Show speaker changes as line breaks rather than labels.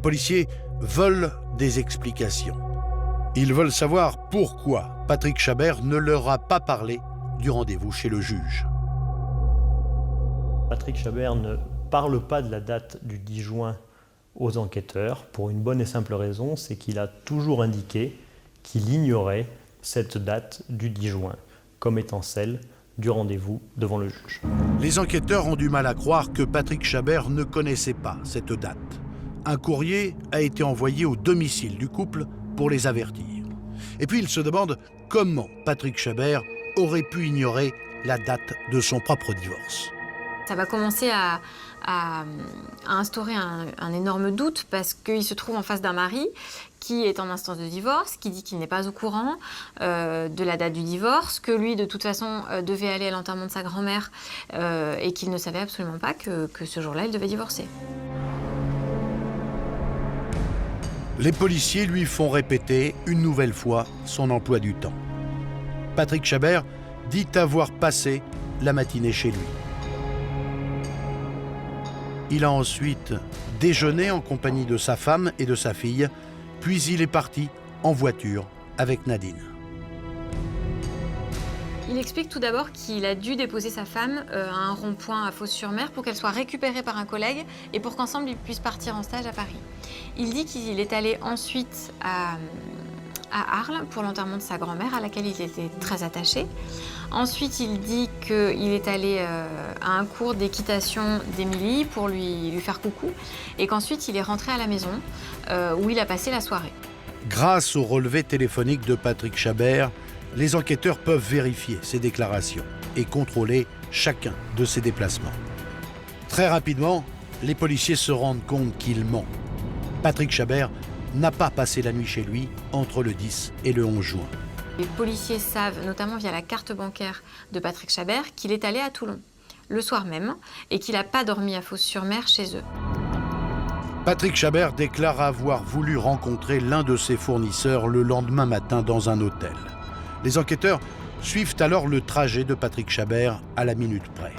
Les policiers veulent des explications. Ils veulent savoir pourquoi Patrick Chabert ne leur a pas parlé du rendez-vous chez le juge.
Patrick Chabert ne parle pas de la date du 10 juin aux enquêteurs pour une bonne et simple raison, c'est qu'il a toujours indiqué qu'il ignorait cette date du 10 juin comme étant celle du rendez-vous devant le juge.
Les enquêteurs ont du mal à croire que Patrick Chabert ne connaissait pas cette date. Un courrier a été envoyé au domicile du couple pour les avertir. Et puis ils se demandent comment Patrick Chabert aurait pu ignorer la date de son propre divorce.
Ça va commencer à instaurer un énorme doute parce qu'il se trouve en face d'un mari qui est en instance de divorce, qui dit qu'il n'est pas au courant de la date du divorce, que lui, de toute façon, devait aller à l'enterrement de sa grand-mère et qu'il ne savait absolument pas que ce jour-là, il devait divorcer.
Les policiers lui font répéter une nouvelle fois son emploi du temps. Patrick Chabert dit avoir passé la matinée chez lui. Il a ensuite déjeuné en compagnie de sa femme et de sa fille, puis il est parti en voiture avec Nadine.
Il explique tout d'abord qu'il a dû déposer sa femme à un rond-point à Fos-sur-Mer pour qu'elle soit récupérée par un collègue et pour qu'ensemble ils puissent partir en stage à Paris. Il dit qu'il est allé ensuite à Arles pour l'enterrement de sa grand-mère à laquelle il était très attaché. Ensuite, il dit qu'il est allé à un cours d'équitation d'Émilie pour lui faire coucou et qu'ensuite il est rentré à la maison où il a passé la soirée.
Grâce au relevé téléphonique de Patrick Chabert, les enquêteurs peuvent vérifier ses déclarations et contrôler chacun de ses déplacements. Très rapidement, les policiers se rendent compte qu'il ment. Patrick Chabert n'a pas passé la nuit chez lui entre le 10 et le 11 juin.
Les policiers savent, notamment via la carte bancaire de Patrick Chabert, qu'il est allé à Toulon le soir même et qu'il n'a pas dormi à Fos-sur-Mer chez eux.
Patrick Chabert déclare avoir voulu rencontrer l'un de ses fournisseurs le lendemain matin dans un hôtel. Les enquêteurs suivent alors le trajet de Patrick Chabert à la minute près.